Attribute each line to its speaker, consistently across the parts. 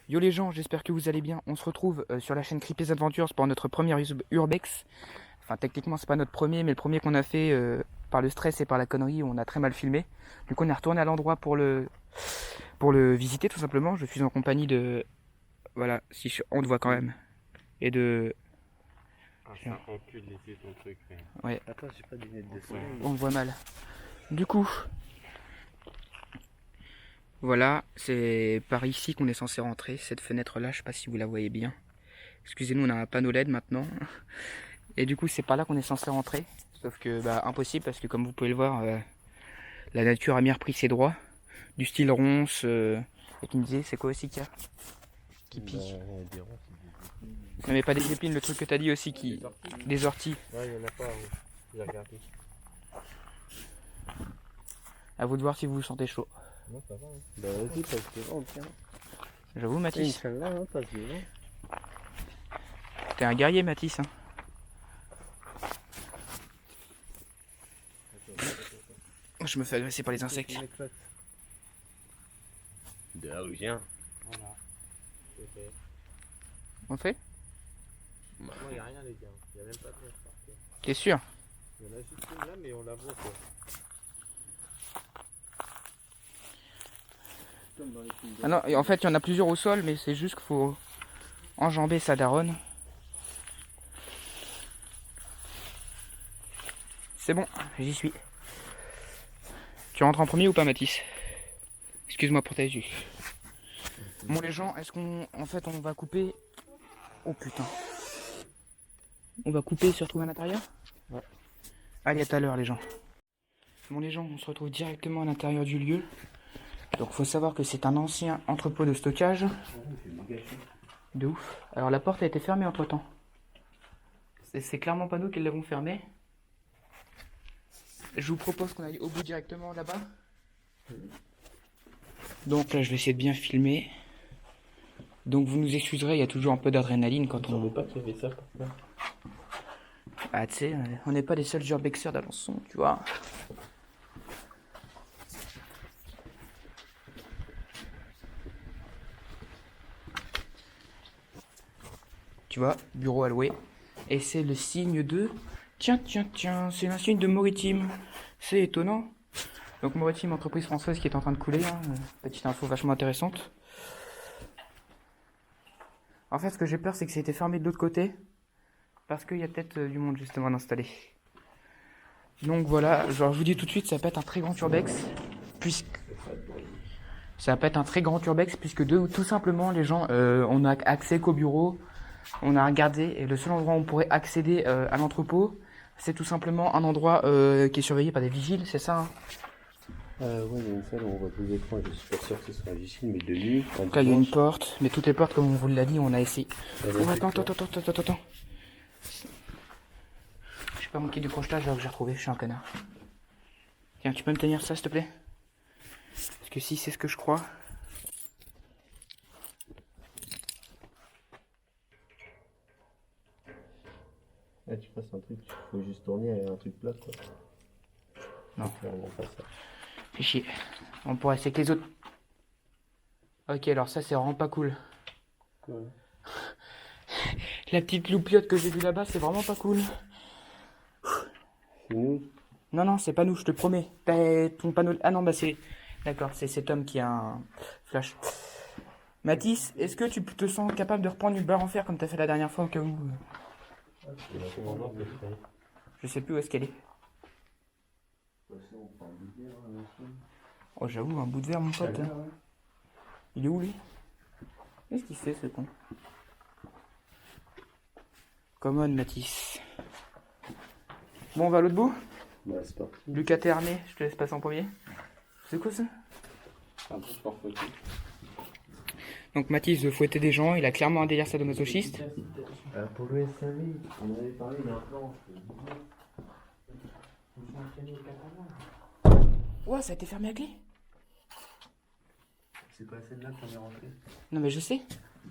Speaker 1: Yo les gens, j'espère que vous allez bien. On se retrouve sur la chaîne Creepy's Adventures pour notre premier urbex. Enfin, techniquement, c'est pas notre premier, mais le premier qu'on a fait par le stress et par la connerie, où on a très mal filmé. Du coup, on est retourné à l'endroit pour le visiter tout simplement. Je suis en compagnie de, voilà, on te voit quand même, et de,
Speaker 2: Ah, ça encule les yeux ton truc, frère.
Speaker 1: ouais,
Speaker 3: Attends, j'ai pas de lunettes de soleil.
Speaker 1: on te voit mal. Du coup, voilà, c'est par ici qu'on est censé rentrer. Cette fenêtre-là, je sais pas si vous la voyez bien. Excusez-nous, on a un panneau LED maintenant. Et du coup, c'est par là qu'on est censé rentrer. Sauf que, bah, impossible parce que, comme vous pouvez le voir, la nature a bien repris ses droits. Du style ronce. Et qui me disait, c'est quoi aussi qu'il y a qui pique?
Speaker 3: Des ronces,
Speaker 1: Non, mais pas des épines, le truc que t'as dit aussi qui. Des orties.
Speaker 2: Ouais, il y en a pas, j'ai regardé.
Speaker 1: À vous de voir si vous vous sentez chaud.
Speaker 2: Non, ça va. Hein.
Speaker 3: Bah vas-y, passe devant, tiens.
Speaker 1: J'avoue,
Speaker 3: Et
Speaker 1: Mathis.
Speaker 3: Inch'Allah, hein, passe devant.
Speaker 1: T'es un guerrier, Mathis. Hein. Je me fais agresser par les insectes.
Speaker 3: De là où je viens.
Speaker 2: Voilà. Ok.
Speaker 1: On fait?
Speaker 2: Moi, il n'y a rien, les gars. Il n'y a même pas de neige par terre.
Speaker 1: T'es sûr?
Speaker 2: Il y en a juste une là, mais on la voit, quoi.
Speaker 1: Ah non, et en fait, il y en a plusieurs au sol, mais c'est juste qu'il faut enjamber sa daronne. C'est bon, j'y suis. Tu rentres en premier ou pas, Mathis? Excuse-moi pour tes yeux. Bon, les gens, est-ce qu'on. En fait, on va couper. Oh putain. On va couper et se retrouver à l'intérieur?
Speaker 3: Ouais.
Speaker 1: Allez, à tout à l'heure, les gens. Bon, les gens, on se retrouve directement à l'intérieur du lieu. Donc, faut savoir que c'est un ancien entrepôt de stockage. De ouf. Alors, la porte a été fermée entre temps. C'est clairement pas nous qui l'avons fermée. Je vous propose qu'on aille au bout directement là-bas. Donc là, je vais essayer de bien filmer. Donc vous nous excuserez, il y a toujours un peu d'adrénaline quand on...
Speaker 2: veut pas qu'il y avait ça, pourquoi?
Speaker 1: Ah, tu sais, on n'est pas les seuls urbexeurs d'Alençon, tu vois. Tu vois, bureau alloué. Et c'est le signe de... Tiens, c'est un signe de Maritime. C'est étonnant. Donc Maritime, entreprise française qui est en train de couler. Hein. Petite info vachement intéressante. En fait, ce que j'ai peur, c'est que ça a été fermé de l'autre côté. Parce qu'il y a peut-être du monde justement installé. Donc voilà, genre, je vous dis tout de suite, ça peut être un très grand urbex. Ça peut être un très grand urbex puisque tout simplement les gens, on a accès qu'au bureau. On a regardé et le seul endroit où on pourrait accéder à l'entrepôt, c'est tout simplement un endroit qui est surveillé par des vigiles, c'est ça hein?
Speaker 3: Ouais, il y a une salle où on voit deux écrans, je suis pas sûr que ce soit vigile, mais de nuit.
Speaker 1: Donc là, il y a une porte, mais toutes les portes, comme on vous l'a dit, on a essayé. Oh, attends. Je suis pas manqué du crochetage alors que j'ai retrouvé, je suis un connard. Tiens, tu peux me tenir ça, s'il te plaît? Parce que si c'est ce que je crois.
Speaker 3: Là, tu passes un truc, il faut juste tourner avec un truc plat, quoi.
Speaker 1: Non.
Speaker 3: Clairement pas ça.
Speaker 1: Fais chier. On pourrait essayer que les autres. Ok, alors ça, c'est vraiment pas cool.
Speaker 3: Ouais.
Speaker 1: La petite loupiote que j'ai vue là-bas, c'est vraiment pas cool.
Speaker 3: C'est nous.
Speaker 1: Non, c'est pas nous, je te promets. T'as ton panneau. Ah non, bah c'est. D'accord, c'est cet homme qui a un flash. Mathis, est-ce que tu te sens capable de reprendre une barre en fer comme t'as fait la dernière fois au cas où? Je sais plus où est-ce qu'elle est. Oh, j'avoue, un bout de verre, mon pote. Il est où lui? Qu'est-ce qu'il fait ce con? Come on, Mathis. Bon, on va à l'autre bout?
Speaker 3: Bah, c'est parti.
Speaker 1: Lucas, t'es armé, je te laisse passer en premier. C'est quoi ça?
Speaker 3: Un peu sport photo.
Speaker 1: Donc Mathis veut fouetter des gens, il a clairement un délire sadomasochiste.
Speaker 3: Pour le SAV, on avait parlé d'un plan.
Speaker 1: Ouais, ça a été fermé à clé?
Speaker 3: C'est pas celle-là qu'on est rentré.
Speaker 1: Non mais je sais.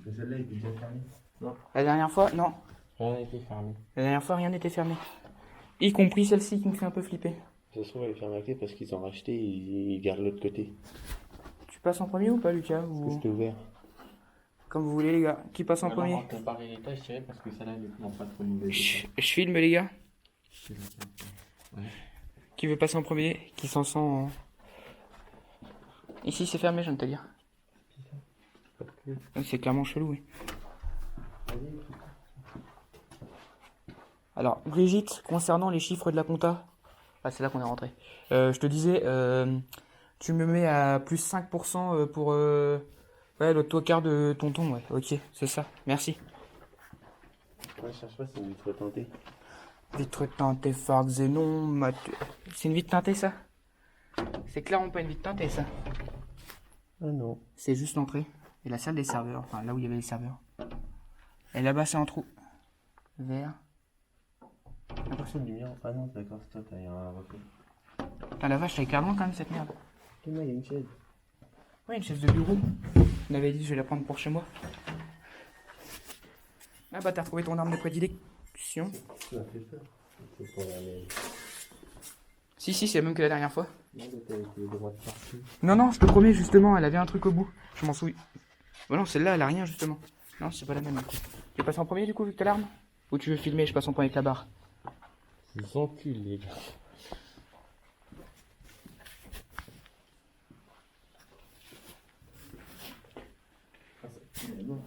Speaker 3: Mais celle-là, il était déjà fermé. Non.
Speaker 1: La dernière fois, non.
Speaker 2: Rien n'a été fermé.
Speaker 1: La dernière fois, rien n'était fermé. Y compris celle-ci qui me fait un peu flipper.
Speaker 3: Ça se trouve, elle est fermée à clé parce qu'ils ont racheté et ils gardent l'autre côté.
Speaker 1: Tu passes en premier ou pas, Lucas ou...
Speaker 3: C'était ouvert.
Speaker 1: Comme vous voulez, les gars. Qui passe en
Speaker 3: Alors,
Speaker 1: premier?
Speaker 3: on va comparer les tailles, je dirais, parce que celle-là, elle est non pas trop mauvaise.
Speaker 1: Je filme, les gars.
Speaker 3: Ouais.
Speaker 1: Qui veut passer en premier? Qui s'en sent Ici, c'est fermé, je viens de te dire.
Speaker 3: Pas de clé.
Speaker 1: Oui, c'est clairement chelou, oui.
Speaker 3: Vas-y.
Speaker 1: Alors, Brigitte, concernant les chiffres de la compta, ah, c'est là qu'on est rentré. Je te disais, tu me mets à plus 5% pour ouais, le tocard de tonton, ouais, ok, c'est ça, merci.
Speaker 3: Ouais, je cherche pas, c'est une vitre teintée.
Speaker 1: Vitre teintée Phare Xénon, c'est une vitre teintée, ça? C'est clairement pas une vitre teintée, ça.
Speaker 3: Ah non.
Speaker 1: C'est juste l'entrée et la salle des serveurs, enfin là où il y avait les serveurs. Et là-bas, c'est en trou. Vert.
Speaker 3: Ah, pas de lumière. Ah non, d'accord, c'est toi, t'as un reflet.
Speaker 1: Putain, la vache, elle est clairement quand même cette merde.
Speaker 3: Il y a une chaise.
Speaker 1: Ouais, une chaise de bureau. On avait dit, je vais la prendre pour chez moi. Ah bah, t'as retrouvé ton arme de prédilection.
Speaker 3: Tu m'as fait peur. C'est pour la mienne.
Speaker 1: Si, c'est la même que la dernière fois.
Speaker 3: Non, mais t'as été droite partout.
Speaker 1: Non, je te promets, justement, elle avait un truc au bout. Je m'en souviens. Bah non, celle-là, elle a rien, justement. Non, c'est pas la même. Tu passes en premier, du coup, vu que t'as l'arme? Ou tu veux filmer, je passe en premier avec la barre?
Speaker 3: Ils enculent, les gars. Ah, ça pue, non.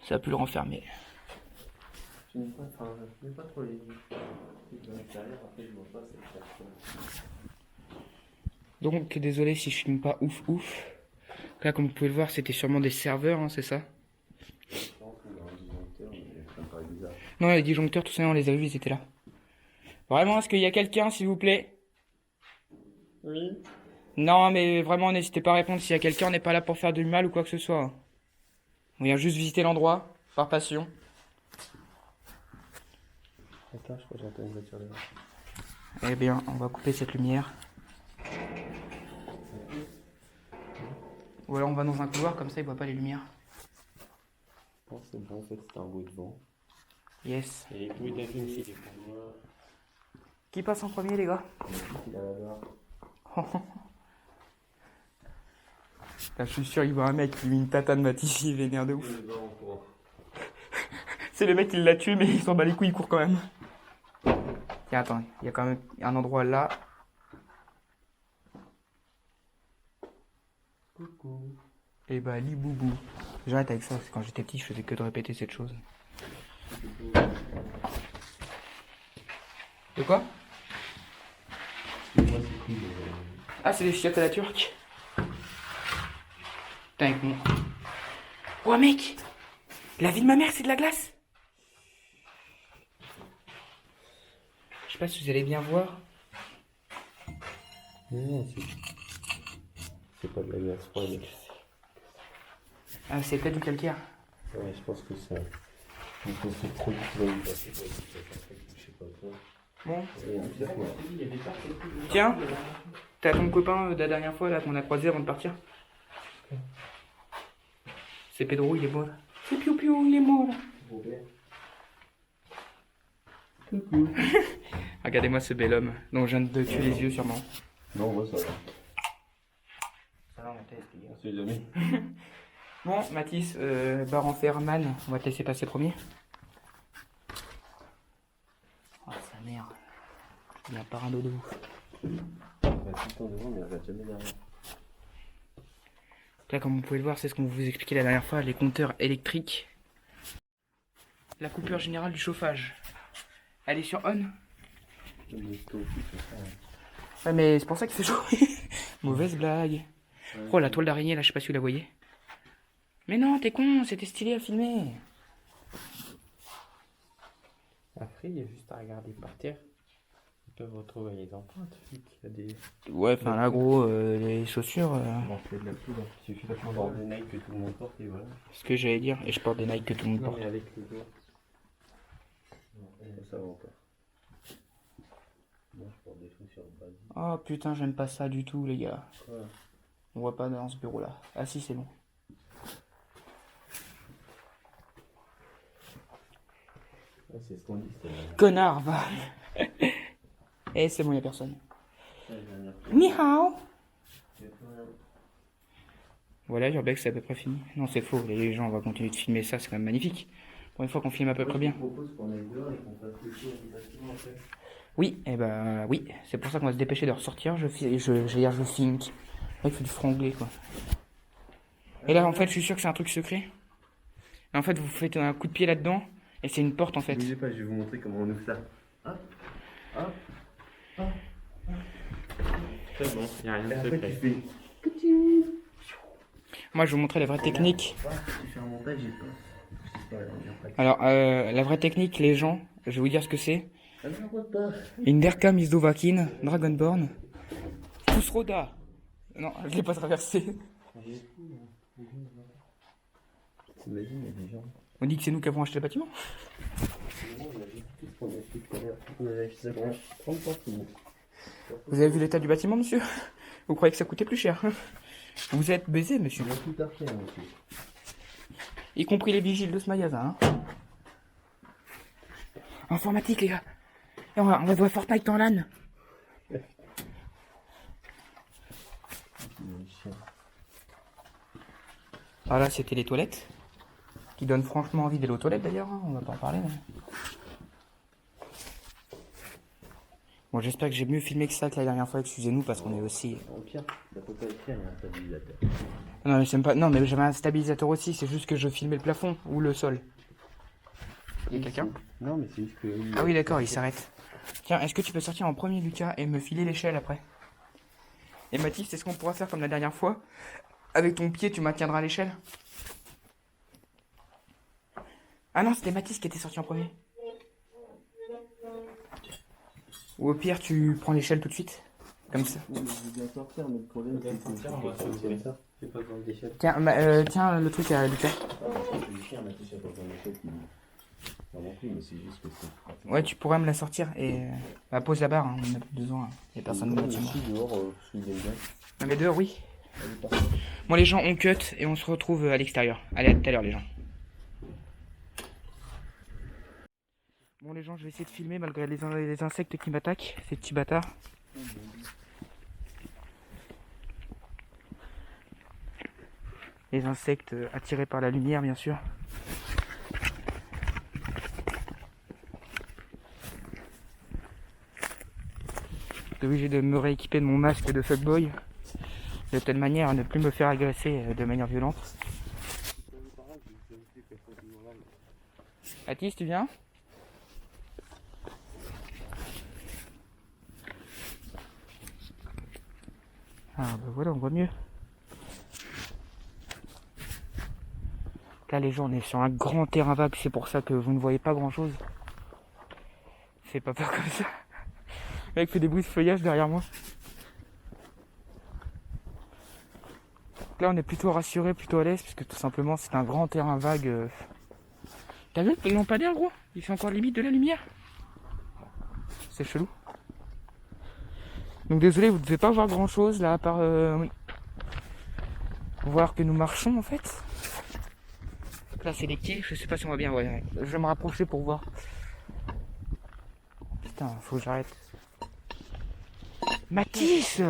Speaker 1: Ça a pu le renfermer.
Speaker 3: Je n'aime pas, enfin, je n'aime pas trop les de l'intérieur, après je vois pas, c'est ça.
Speaker 1: Donc, désolé si je filme pas ouf. Là, comme vous pouvez le voir, c'était sûrement des serveurs, hein, c'est ça? Non, les disjoncteurs, tout ça, on les a vus, ils étaient là. Vraiment, est-ce qu'il y a quelqu'un, s'il vous plaît?
Speaker 3: Oui.
Speaker 1: Non, mais vraiment, n'hésitez pas à répondre s'il y a quelqu'un, on n'est pas là pour faire du mal ou quoi que ce soit. On vient juste visiter l'endroit, par passion.
Speaker 3: Attends, je crois que j'entends une voiture là.
Speaker 1: Eh bien, on va couper cette lumière. Ou alors on va dans un couloir, comme ça il voit pas les lumières.
Speaker 3: Je pense que c'est bon, en fait, c'était un bruit de vent.
Speaker 1: Yes.
Speaker 3: Et les bruits d'avion aussi, des pour moi.
Speaker 1: Qui passe en premier, les gars?
Speaker 3: Il a la barre.
Speaker 1: Là, je suis sûr, il voit un mec qui lui met une tatane Matisse, il est vénère de ouf. C'est le mec qui l'a tué, mais il s'en bat les couilles, il court quand même. Tiens, attends, il y a quand même un endroit là.
Speaker 3: Coucou.
Speaker 1: Et bah, liboubou. J'arrête avec ça, parce que quand j'étais petit, je faisais que de répéter cette chose. De quoi?
Speaker 3: Moi, c'est cool.
Speaker 1: Ah, c'est les chiottes à la turque. Putain, avec mon... Oh, mec! La vie de ma mère, c'est de la glace! Je sais pas si vous allez bien voir.
Speaker 3: Non, c'est pas de la glace froide.
Speaker 1: Ah, c'est peut-être du calcaire.
Speaker 3: Ouais, je pense que ça. Donc, on fait trop de passer quoi. Je sais pas quoi.
Speaker 1: Bon.
Speaker 3: Et en fait, moi.
Speaker 1: Tiens, t'as ton copain de la dernière fois là qu'on a croisé avant de partir. C'est Pedro, il est mort. C'est Piu Piu, il est mort.
Speaker 3: Coucou.
Speaker 1: Regardez-moi ce bel homme dont je viens de tuer les yeux sûrement.
Speaker 3: Non, moi ça va.
Speaker 1: Ça va, on teste, les gars.
Speaker 3: On sait jamais.
Speaker 1: Bon, Mathis, Baron Ferman, on va te laisser passer premier. Oh, sa mère. Il a pas un dodo.
Speaker 3: Elle va tout le temps devant, mais elle va jamais derrière.
Speaker 1: Là, comme vous pouvez le voir, c'est ce qu'on vous expliquait la dernière fois, les compteurs électriques. La coupure générale du chauffage. Elle est sur on? Ouais, mais c'est pour ça qu'il fait chaud. Mauvaise blague. Oh, la toile d'araignée, là, je sais pas si vous la voyez. Mais non, t'es con, c'était stylé à filmer.
Speaker 3: Après, il y a juste à regarder par terre. Ils peuvent retrouver les empreintes. Il y a des.
Speaker 1: Ouais, enfin là, gros, les chaussures...
Speaker 3: Bon, c'est de la poudre. Il suffit d'avoir des Nike que tout le monde porte et voilà.
Speaker 1: Ce que j'allais dire, et je porte des Nike que tout le monde
Speaker 3: Non,
Speaker 1: porte.
Speaker 3: mais avec les doigts. Non, ça va encore. Moi, je porte des trucs sur le bas.
Speaker 1: Oh putain, j'aime pas ça du tout, les gars.
Speaker 3: Ouais.
Speaker 1: On voit pas dans ce bureau-là. Ah si, c'est bon.
Speaker 3: Ouais, c'est ce qu'on dit, c'est la
Speaker 1: Connard, va. Eh, c'est bon, y'a personne.
Speaker 3: dernière.
Speaker 1: Ni hao. Voilà, l'urbex c'est à peu près fini. Non, c'est faux, les gens, on va continuer de filmer ça, c'est quand même magnifique. Pour une fois qu'on filme à peu près bien.
Speaker 3: Je propose qu'on aille dehors et qu'on fasse le tour du bâtiment après.
Speaker 1: Oui, et bah oui, c'est pour ça qu'on va se dépêcher de ressortir. Je think. Ouais, il faut du franglais quoi. Et là, en fait, je suis sûr que c'est un truc secret. Et en fait, vous faites un coup de pied là-dedans, et c'est une porte en fait.
Speaker 3: Bougez pas, je vais vous montrer comment on ouvre ça. Hop, hop, hop, hop.
Speaker 2: C'est bon, il n'y a rien
Speaker 3: Et
Speaker 2: de
Speaker 3: après,
Speaker 2: secret.
Speaker 3: tu fais.
Speaker 1: Moi, je vais vous montrer la vraie technique.
Speaker 3: Tu fais un montage, j'ai pas.
Speaker 1: Alors, la vraie technique, les gens, je vais vous dire ce que c'est.
Speaker 3: Alors, pas.
Speaker 1: Une Derka Misdovakin, Dragonborn, Fusroda. Non, je l'ai pas traversé.
Speaker 3: T'imagines, il y a des gens.
Speaker 1: On dit que c'est nous qui avons acheté le bâtiment.
Speaker 3: On a vu tout ce qu'on a fait tout à l'heure. On avait acheté ça pendant 30 ans, tout le monde.
Speaker 1: Vous avez vu l'état du bâtiment, monsieur? Vous croyez que ça coûtait plus cher? Vous êtes baisé, monsieur.
Speaker 3: On a tout acheté, monsieur.
Speaker 1: Y compris les vigiles de ce magasin. Hein. Informatique, les gars. Et on va jouer à Fortnite en LAN. Ah là, c'était les toilettes. Qui donnent franchement envie d'aller aux toilettes d'ailleurs. Hein. On va pas en parler. Mais... Bon, j'espère que j'ai mieux filmé que ça que la dernière fois. Excusez-nous parce qu'on est aussi.
Speaker 3: Au pire, ça peut pas écrire, il y a un stabilisateur.
Speaker 1: Non, mais j'aime pas. Non, mais j'avais un stabilisateur aussi. C'est juste que je filmais le plafond ou le sol. Il y a quelqu'un?
Speaker 3: Non, mais c'est juste que.
Speaker 1: Ah oui, d'accord, il s'arrête. Tiens, est-ce que tu peux sortir en premier, Lucas, et me filer l'échelle après? Et Mathis, c'est ce qu'on pourra faire comme la dernière fois. Avec ton pied, tu maintiendras l'échelle. Ah non, c'était Mathis qui était sorti en premier. Ou au pire, tu prends l'échelle tout de suite. Comme ça.
Speaker 3: Je vais bien sortir, mais le problème, c'est que
Speaker 2: On va sortir ça. J'ai pas besoin d'échelle.
Speaker 1: Tiens, tiens le truc à Lucas. Ouais, tu pourrais me la sortir et bah, pose la barre, hein, on n'a plus besoin. Il n'y a personne dans le bâtiment. Non, mais dehors, oui. Bon, les gens, on cut et on se retrouve à l'extérieur. Allez, à tout à l'heure, les gens. Bon, les gens, je vais essayer de filmer malgré les insectes qui m'attaquent, ces petits bâtards. Les insectes attirés par la lumière, bien sûr. Je suis obligé de me rééquiper de mon masque de fuckboy, de telle manière à ne plus me faire agresser de manière violente. Atis, tu viens? Ah bah voilà, on voit mieux. Là les gens, on est sur un grand terrain vague, c'est pour ça que vous ne voyez pas grand chose. C'est pas peur comme ça. Le mec fait des bruits de feuillage derrière moi. Donc là on est plutôt rassuré, plutôt à l'aise, puisque tout simplement c'est un grand terrain vague. T'as vu le lampadaire gros? Il fait encore limite de la lumière. C'est chelou. Donc désolé, vous ne devez pas voir grand chose là, à part voir que nous marchons en fait. Là c'est les quais, je sais pas si on va bien, ouais. Je vais me rapprocher pour voir. Putain, faut que j'arrête. Mathis!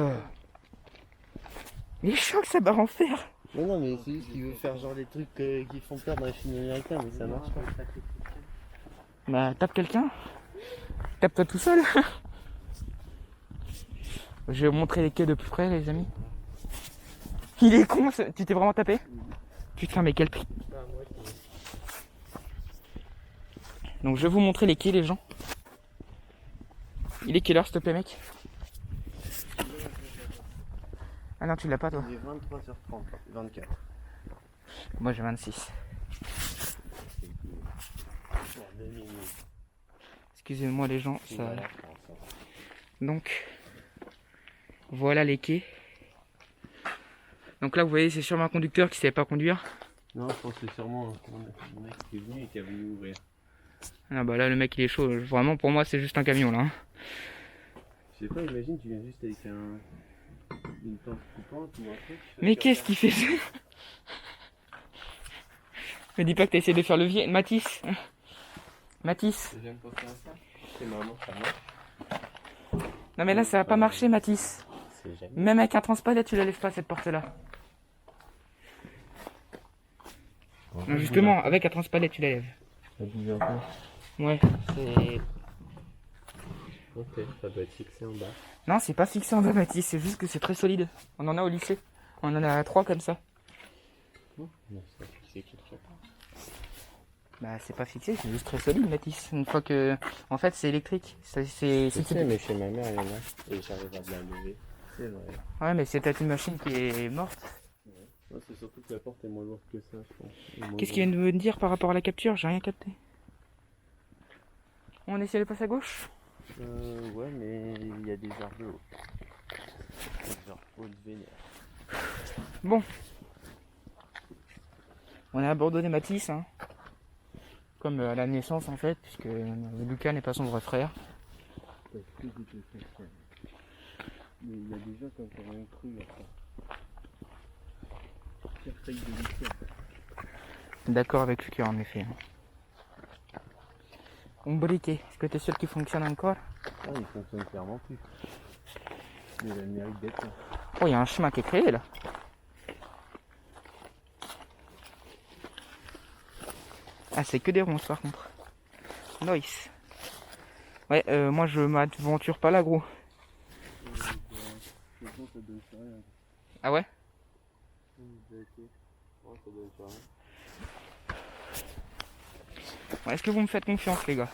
Speaker 1: Il est chaud que ça barre en fer!
Speaker 3: Mais non, mais c'est juste qu'il veut faire genre des trucs qui font peur dans les films américains, mais ça marche pas.
Speaker 1: Bah tape quelqu'un? Tape-toi tout seul! Je vais vous montrer les quais de plus près les amis. Il est con, tu t'es vraiment tapé? Putain mais quel prix! Donc je vais vous montrer les quais les gens. Il est quelle heure s'il te plaît mec? Ah non tu l'as pas toi?
Speaker 3: J'ai 23h30, 24.
Speaker 1: Moi j'ai 26. Excusez-moi les gens, ça... Donc voilà les quais. Donc là vous voyez c'est sûrement un conducteur qui savait pas conduire.
Speaker 3: Non, je pense que c'est sûrement un mec qui est venu et qui a voulu ouvrir.
Speaker 1: Ah bah là le mec il est chaud, vraiment pour moi c'est juste un camion là. Hein.
Speaker 3: Je sais pas, imagine tu viens juste avec une tente coupante ou un truc.
Speaker 1: Mais qu'est-ce qu'il fait ça? Me dis pas que t'as essayé de faire levier. Mathis. Mathis.
Speaker 2: J'aime pas faire ça. C'est maman, ça marche.
Speaker 1: Non mais là ça va pas marcher Mathis. Même avec un transpalette tu la lèves pas cette porte là. Non, justement, avec la transpalette, tu la lèves.
Speaker 3: Ça bouge un peu.
Speaker 1: Ouais, c'est...
Speaker 2: Ok, ça doit être fixé en bas.
Speaker 1: Non, c'est pas fixé en bas, Mathis, c'est juste que c'est très solide. On en a au lycée. On en a 3 comme ça.
Speaker 2: Non, c'est fixé quelque part.
Speaker 1: Bah, c'est pas fixé, c'est juste très solide, Mathis. Une fois que... En fait, c'est électrique.
Speaker 2: Je sais, mais chez ma mère, il y en a. Et j'arrive à bien lever.
Speaker 3: C'est vrai.
Speaker 1: Ouais, mais c'est peut-être une machine qui est morte.
Speaker 2: Ouais, c'est surtout que la porte est moins lourde que ça, je pense.
Speaker 1: Qu'est-ce qu'il vient de me dire par rapport à la capture? J'ai rien capté. On essaie de passer à gauche?
Speaker 2: Ouais, mais il y a des arbres de haut. Genre haut de vénère.
Speaker 1: Bon. On a abandonné Mathis, hein. Comme à la naissance, en fait, puisque Lucas n'est pas son vrai frère.
Speaker 3: Mais il y a des gens qui ont rien cru à ça. Pire fake de l'histoire.
Speaker 1: D'accord avec Lucas, en effet. Un briquet, est-ce que tu es sûr qu'il fonctionne encore?
Speaker 3: Ah, il fonctionne clairement plus. Mais il a le mérite d'être là.
Speaker 1: Oh, il y a un chemin qui est créé, là. Ah, c'est que des ronces, par contre. Nice. Ouais, moi, je m'aventure pas là, gros. Ah ouais? Ouais, est-ce que vous me faites confiance, les gars?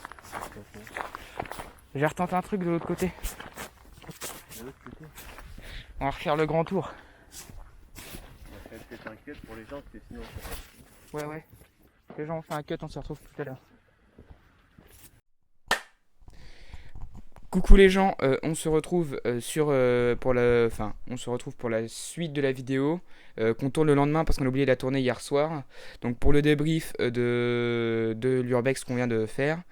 Speaker 1: J'ai retenté un truc de l'autre côté. On va refaire le grand tour.
Speaker 3: Peut-être un cut pour les gens, parce que sinon...
Speaker 1: Ouais, ouais. Les gens ont fait un cut, on se retrouve tout à l'heure. Coucou les gens, on se retrouve on se retrouve pour la suite de la vidéo qu'on tourne le lendemain parce qu'on a oublié de la tourner hier soir. Donc pour le débrief de l'Urbex qu'on vient de faire,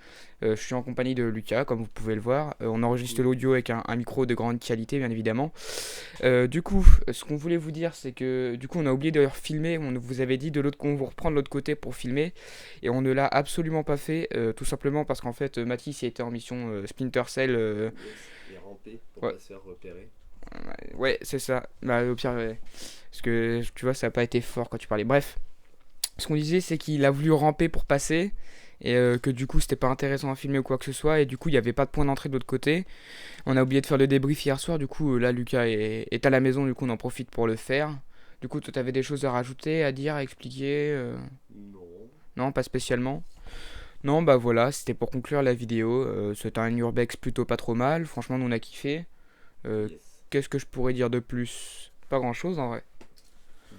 Speaker 1: je suis en compagnie de Lucas, comme vous pouvez le voir. On enregistre l'audio avec un micro de grande qualité, bien évidemment. Du coup, ce qu'on voulait vous dire, c'est que du coup, on a oublié de filmer. On vous avait dit qu'on vous reprend de l'autre côté pour filmer, et on ne l'a absolument pas fait, tout simplement parce qu'en fait, Mathis était en mission Splinter Cell.
Speaker 3: Et ramper pour
Speaker 1: ouais.
Speaker 3: pas se faire repérer.
Speaker 1: Ouais, c'est ça. Bah, au pire, ouais. Parce que tu vois, ça n'a pas été fort quand tu parlais. Bref, ce qu'on disait, c'est qu'il a voulu ramper pour passer. Et que du coup, c'était pas intéressant à filmer ou quoi que ce soit. Et du coup, il n'y avait pas de point d'entrée de l'autre côté. On a oublié de faire le débrief hier soir. Du coup, là, Lucas est à la maison. Du coup, on en profite pour le faire. Du coup, toi, t'avais des choses à rajouter, à dire, à expliquer
Speaker 3: Non.
Speaker 1: Non, pas spécialement. Non, bah voilà, c'était pour conclure la vidéo. C'était un urbex plutôt pas trop mal. Franchement, nous, on a kiffé.
Speaker 3: Yes.
Speaker 1: Qu'est-ce que je pourrais dire de plus? Pas grand-chose, en vrai.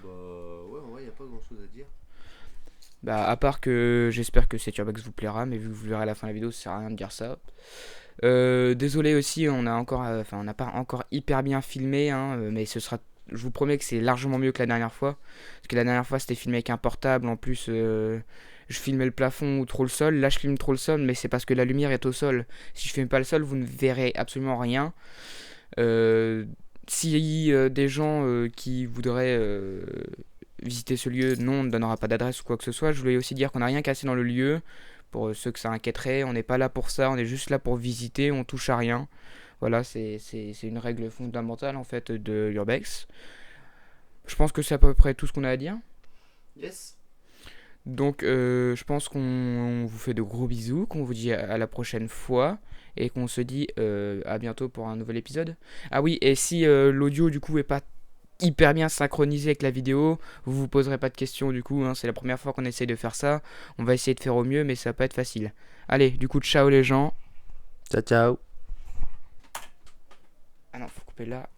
Speaker 3: Bah ouais, en vrai, y a pas grand chose à dire.
Speaker 1: Bah, à part que j'espère que cet urbex vous plaira, mais vu que vous le verrez à la fin de la vidéo, ça sert à rien de dire ça. Désolé aussi, on n'a pas encore hyper bien filmé, hein, mais je vous promets que c'est largement mieux que la dernière fois. Parce que la dernière fois, c'était filmé avec un portable. En plus, je filmais le plafond ou trop le sol. Là, je filme trop le sol, mais c'est parce que la lumière est au sol. Si je filme pas le sol, vous ne verrez absolument rien. Si des gens qui voudraient visiter ce lieu, non, on ne donnera pas d'adresse ou quoi que ce soit. Je voulais aussi dire qu'on n'a rien cassé dans le lieu. Pour ceux que ça inquiéterait, on n'est pas là pour ça, on est juste là pour visiter, on touche à rien. Voilà, c'est une règle fondamentale en fait de l'Urbex. Je pense que c'est à peu près tout ce qu'on a à dire.
Speaker 3: Yes.
Speaker 1: Donc je pense qu'on vous fait de gros bisous, qu'on vous dit à la prochaine fois et qu'on se dit à bientôt pour un nouvel épisode. Ah oui, et si l'audio du coup est pas hyper bien synchronisé avec la vidéo, vous poserez pas de questions du coup, hein, c'est la première fois qu'on essaye de faire ça. On va essayer de faire au mieux, mais ça va pas être facile. Allez, du coup, ciao les gens.
Speaker 2: Ciao, ciao.
Speaker 1: Ah non, faut couper là.